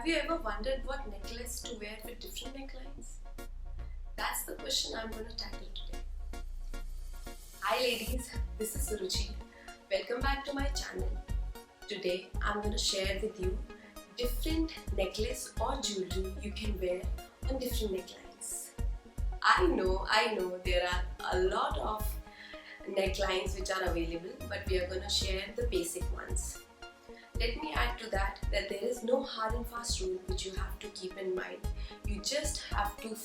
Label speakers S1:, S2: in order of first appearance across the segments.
S1: you ever wondered what necklace to wear with different necklines? That's the question I'm going to tackle today. Hi ladies, this is Suruchi. Welcome back to my channel. Today I'm going to share with you different necklace or jewelry you can wear on different necklines. I know there are a lot of necklines which are available, but we are going to share the basic ones. Let me add to that there is no hard and fast rule which you have to keep in mind. You just have to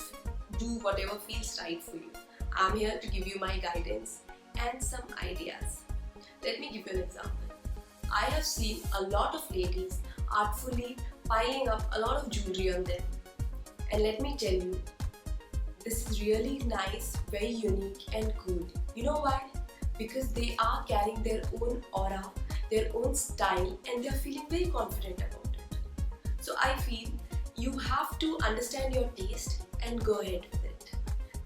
S1: do whatever feels right for you. I'm here to give you my guidance and some ideas. Let me give you an example. I have seen a lot of ladies artfully piling up a lot of jewelry on them. And let me tell you, this is really nice, very unique and cool. You know why? Because they are carrying their own aura, their own style, and they are feeling very confident about it. So I feel you have to understand your taste and go ahead with it.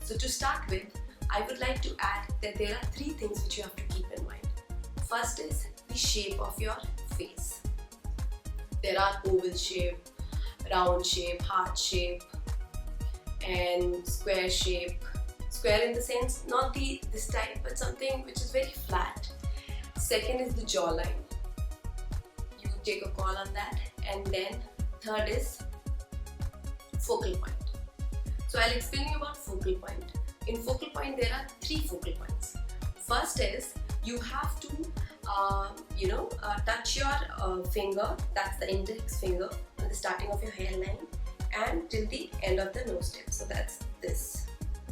S1: So to start with, I would like to add that there are three things which you have to keep in mind. First is the shape of your face. There are oval shape, round shape, heart shape, and square shape. Square in the sense, not this type, but something which is very flat. Second is the jawline. You take a call on that. And then third is focal point. So I'll explain you about focal point. In focal point, there are three focal points. First is you have to touch your finger, that's the index finger, on the starting of your hairline and till the end of the nose tip. So that's this.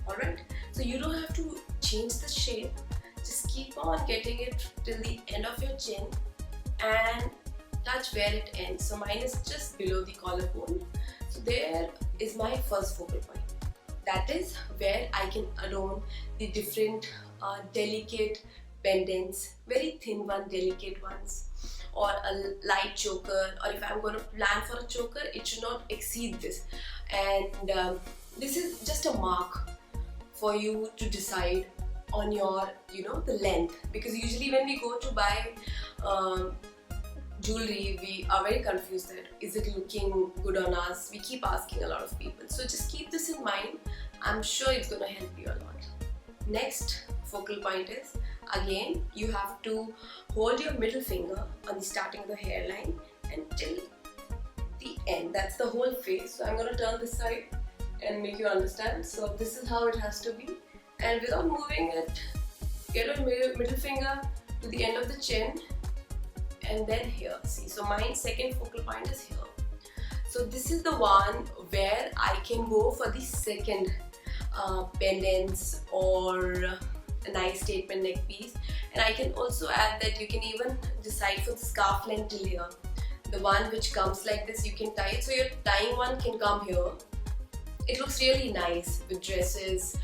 S1: Alright, so you don't have to change the shape, just keep on getting it till the end of your chin and touch where it ends. So mine is just below the collarbone. So there is my first focal point. That is where I can adorn the different delicate pendants, very thin one, delicate ones, or a light choker, or if I'm going to plan for a choker, it should not exceed this. And this is just a mark for you to decide on your, the length. Because usually when we go to buy jewelry, we are very confused that is it looking good on us? We keep asking a lot of people. So just keep this in mind. I'm sure it's going to help you a lot. Next focal point is, again, you have to hold your middle finger on the starting of the hairline until the end. That's the whole face. So I'm going to turn this side and make you understand. So this is how it has to be, and without moving it, get your middle finger to the end of the chin and then here. See, so my second focal point is here. So this is the one where I can go for the second pendants or a nice statement neck piece, and I can also add that you can even decide for the scarf length till here. The one which comes like this, you can tie it, so your tying one can come here. It looks really nice with dresses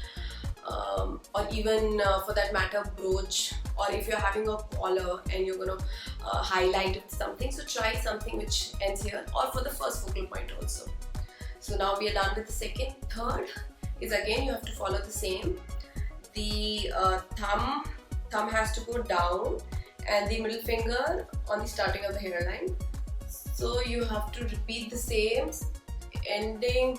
S1: or even for that matter brooch, or if you're having a collar and you're going to highlight it something, so try something which ends here, or for the first focal point also. So now we are done with the second. Third is, again, you have to follow the same. The thumb has to go down and the middle finger on the starting of the hairline. So you have to repeat the same, ending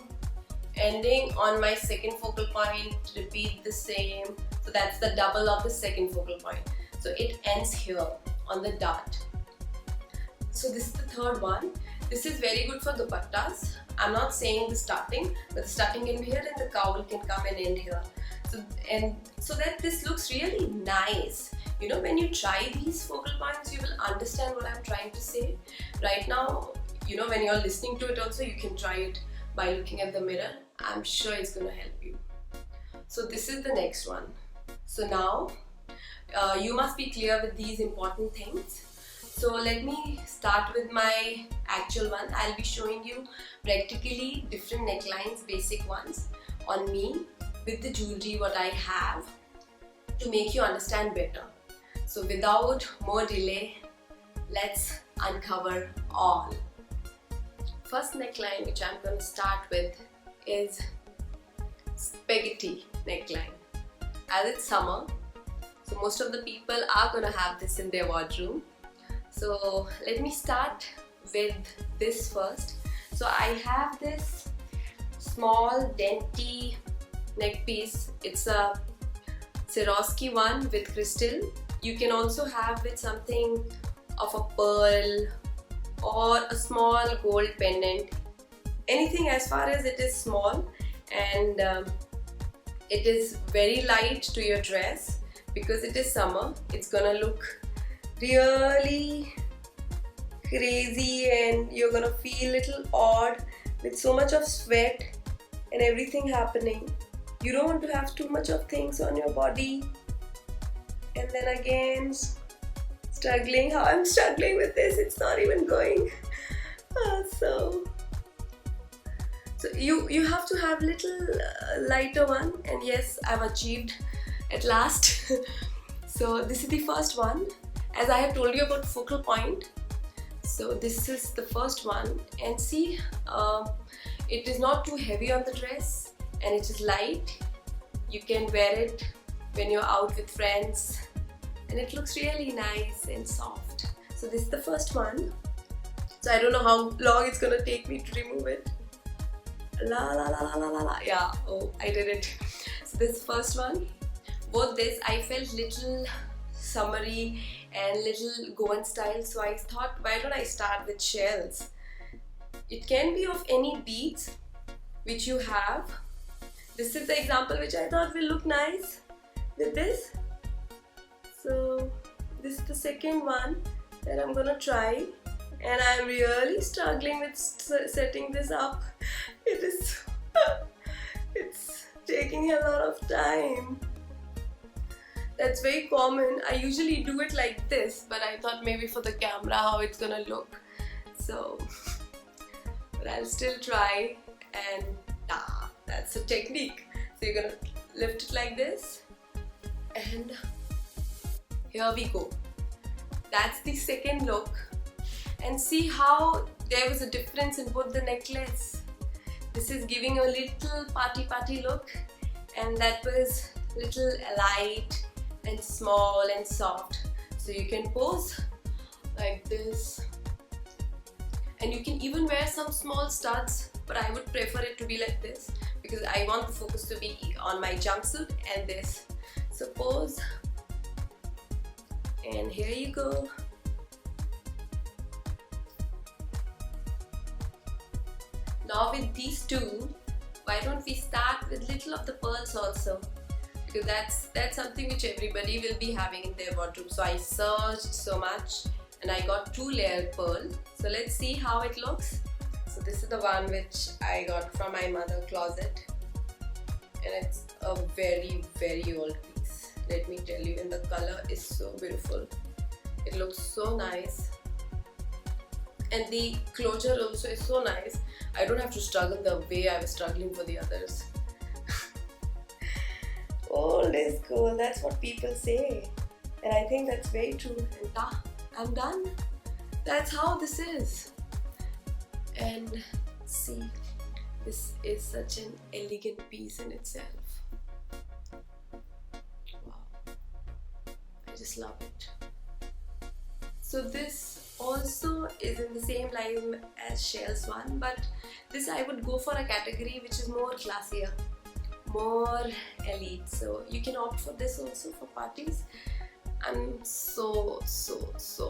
S1: on my second focal point, repeat the same. So that's the double of the second focal point. So it ends here on the dart. So this is the third one. This is very good for dupattas. I'm not saying the starting, but the starting can be here and the cowl can come and end here. So that this looks really nice. When you try these focal points, you will understand what I'm trying to say. Right now, when you're listening to it also, you can try it by looking at the mirror. I'm sure it's going to help you. So this is the next one. So now you must be clear with these important things. So let me start with my actual one. I'll be showing you practically different necklines, basic ones on me with the jewelry what I have to make you understand better. So without more delay, let's uncover all. First neckline which I'm going to start with is spaghetti neckline. As it's summer, so most of the people are going to have this in their wardrobe. So let me start with this first. So I have this small dainty neck piece. It's a Suruchi one with crystal. You can also have with something of a pearl or a small gold pendant. Anything as far as it is small, and it is very light to your dress because it is summer. It's gonna look really crazy and you're gonna feel a little odd with so much of sweat and everything happening. You don't want to have too much of things on your body. And then again, struggling. How I'm struggling with this, it's not even going. So you have to have little lighter one, and yes, I've achieved at last. So this is the first one. As I have told you about focal point, so this is the first one, and see, it is not too heavy on the dress and it is light. You can wear it when you're out with friends and it looks really nice and soft. So this is the first one. So I don't know how long it's gonna take me to remove it. La la la la la la la. Yeah, oh, I did it. So this first one. Both this I felt little summery and little Goan style, so I thought, why don't I start with shells? It can be of any beads which you have. This is the example which I thought will look nice with this. So this is the second one that I'm gonna try, and I'm really struggling with setting this up. It is it's taking a lot of time. That's very common. I usually do it like this, but I thought maybe for the camera how it's gonna look. So, but I'll still try, and that's a technique. So you're gonna lift it like this, and here we go. That's the second look, and see how there was a difference in both the necklace. This is giving a little party look, and that was little light and small and soft. So you can pose like this, and you can even wear some small studs, but I would prefer it to be like this because I want the focus to be on my jumpsuit and this. So pose, and here you go. Now with these two, why don't we start with little of the pearls also? Because that's something which everybody will be having in their wardrobe. So I searched so much and I got 2-layered pearl. So let's see how it looks. So this is the one which I got from my mother's closet, and it's a very old piece. Let me tell you, and the color is so beautiful. It looks so nice, and the closure also is so nice. I don't have to struggle the way I was struggling for the others. Old is gold, that's what people say, and I think that's very true. And I'm done. That's how this is. And see, this is such an elegant piece in itself. Wow, I just love it. So this also is in the same line as Shell's one, but this I would go for a category which is more classier, more elite. So you can opt for this also for parties. I'm so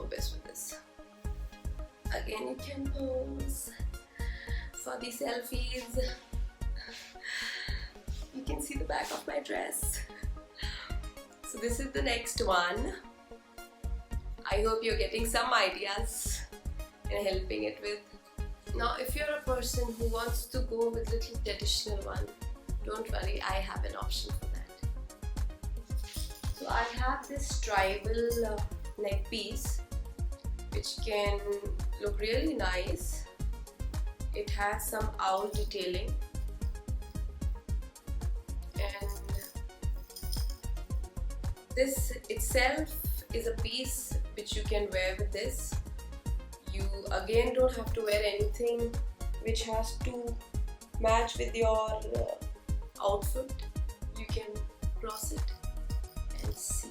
S1: best with this. Again, you can pose for the selfies. You can see the back of my dress. So this is the next one. I hope you're getting some ideas and helping it with. Now if you're a person who wants to go with little traditional one, don't worry, I have an option for that. So I have this tribal neck piece which can look really nice. It has some owl detailing, and this itself is a piece which you can wear with this. You again don't have to wear anything which has to match with your outfit. You can cross it and see.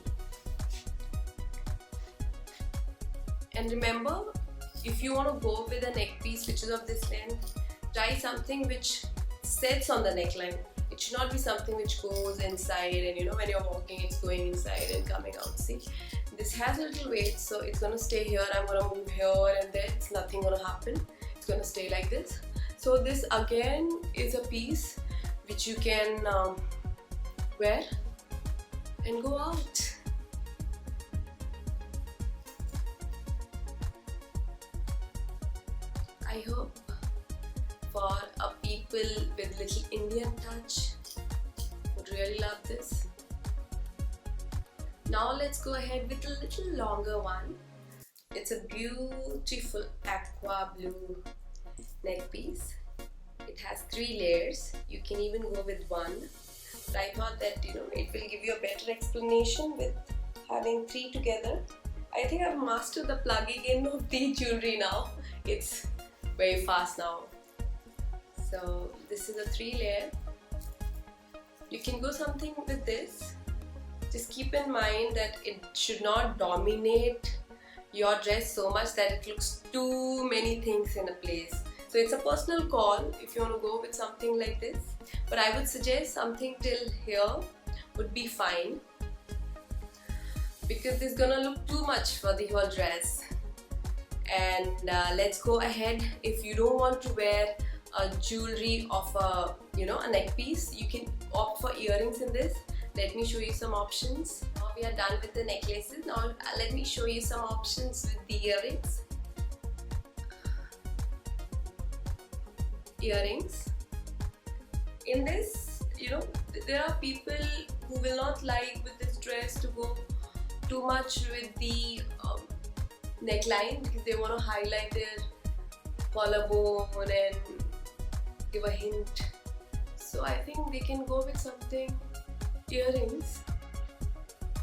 S1: And remember, if you want to go with a neck piece which is of this length, try something which sits on the neckline. It should not be something which goes inside and when you're walking it's going inside and coming out. See, this has a little weight, so it's gonna stay here. I'm gonna move here and there. It's nothing gonna happen. It's gonna stay like this. So this again is a piece which you can wear and go out. I hope for people with little Indian touch would really love this. Now let's go ahead with a little longer one. It's a beautiful aqua blue neck piece. It has 3 layers. You can even go with one. But I thought that it will give you a better explanation with having 3 together. I think I've mastered the plugging in of the jewelry now. It's very fast now. So this is a 3 layer. You can go something with this. Just keep in mind that it should not dominate your dress so much that it looks too many things in a place. So it's a personal call if you want to go with something like this. But I would suggest something till here would be fine, because this is gonna look too much for the whole dress. And let's go ahead. If you don't want to wear a jewelry of a neck piece, you can opt for earrings in this. Let me show you some options. Now we are done with the necklaces. Now let me show you some options with the earrings. Earrings. In this, there are people who will not like with this dress to go too much with the neckline, because they want to highlight their collarbone and give a hint. So I think they can go with something earrings,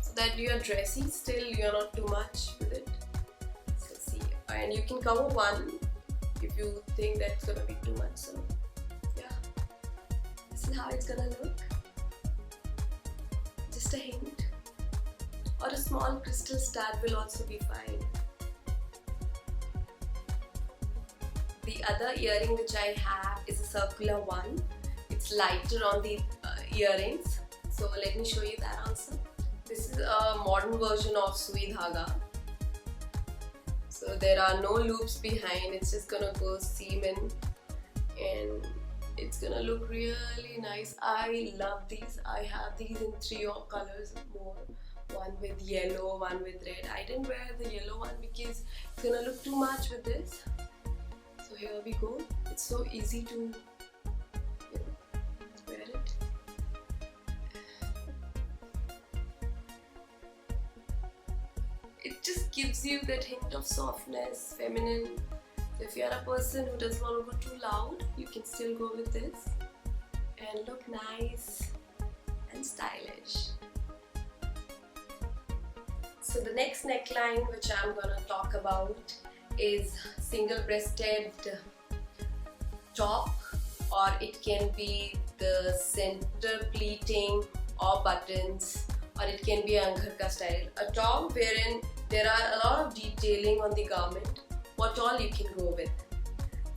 S1: so that you are dressy still, you're not too much with it. So see, and you can cover one if you think that's gonna be too much. So yeah, this is how it's gonna look. Just a hint, or a small crystal stud will also be fine. The other earring which I have is a circular one. It's lighter on the earrings. So let me show you that also. This is a modern version of Sui Dhaga. So there are no loops behind. It's just gonna go seam in, and it's gonna look really nice. I love these. I have these in 3 colors more. One with yellow, one with red. I didn't wear the yellow one because it's gonna look too much with this. So here we go. It's so easy to wear it. It just gives you that hint of softness, feminine. So if you're a person who doesn't want to go too loud, you can still go with this and look nice and stylish. So the next neckline which I'm gonna talk about is single-breasted top, or it can be the center pleating or buttons, or it can be Angharka style. A top wherein there are a lot of detailing on the garment, what all you can go with.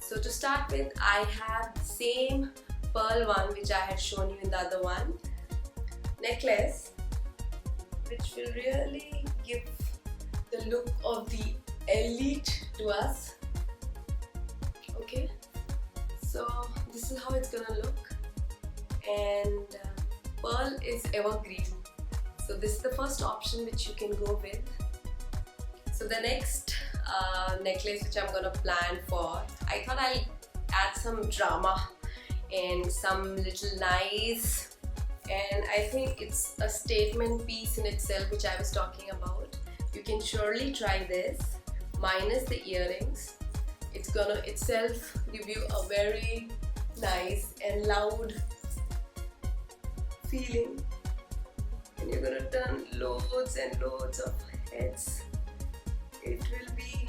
S1: So to start with, I have the same pearl one which I had shown you in the other one, necklace, which will really give the look of the elite to us. Okay, so this is how it's gonna look, and pearl is evergreen. So this is the first option which you can go with. So the next necklace which I'm gonna plan for, I thought I'll add some drama and some little nice, and I think it's a statement piece in itself which I was talking about. You can surely try this, minus the earrings. It's gonna itself give you a very nice and loud feeling, and you're gonna turn loads and loads of heads. It will be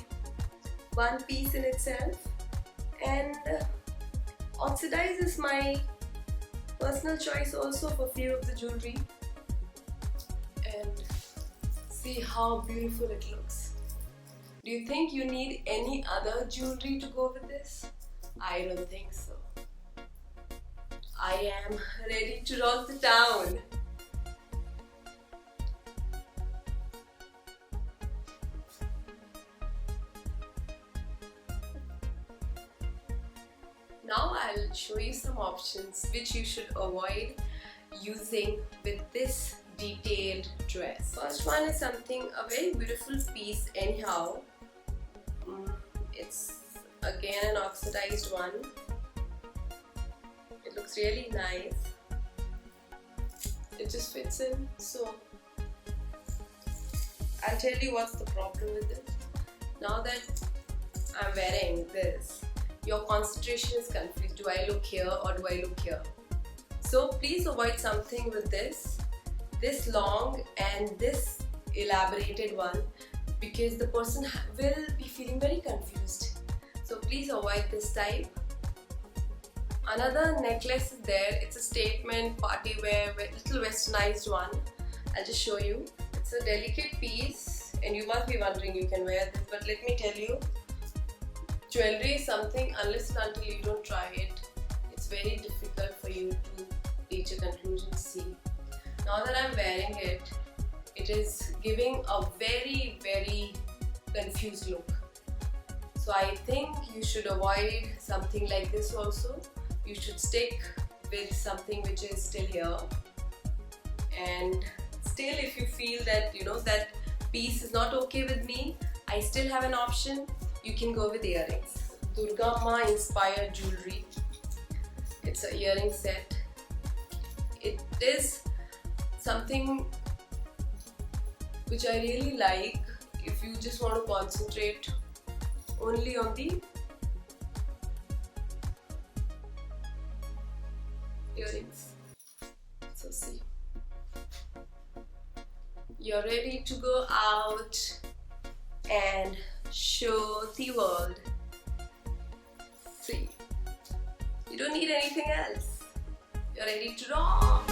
S1: one piece in itself, and oxidize is my personal choice also for few of the jewelry. And see how beautiful it looks. Do you think you need any other jewelry to go with this? I don't think so. I am ready to rock the town. Now I'll show you some options which you should avoid using with this detailed dress. First one is something, a very beautiful piece anyhow. It's again an oxidized one. It looks really nice. It just fits in. So I'll tell you what's the problem with it. Now that I'm wearing this, your concentration is confused. Do I look here or do I look here? So please avoid something with this long and this elaborated one, because the person will be feeling very confused. So please avoid this type. Another necklace is there. It's a statement party wear, little westernized one. I'll just show you. It's a delicate piece and you must be wondering you can wear this, but let me tell you, jewelry is something, unless and until you don't try it, it's very difficult for you to reach a conclusion. See, now that I'm wearing it, it is giving a very, very confused look. So I think you should avoid something like this also. You should stick with something which is still here. And still, if you feel that that piece is not okay with me, I still have an option. You can go with earrings. Durga Ma inspired jewelry. It's an earring set. It is something which I really like if you just want to concentrate only on the earrings. So see, you're ready to go out and show the world. See, you don't need anything else. You're ready to rock.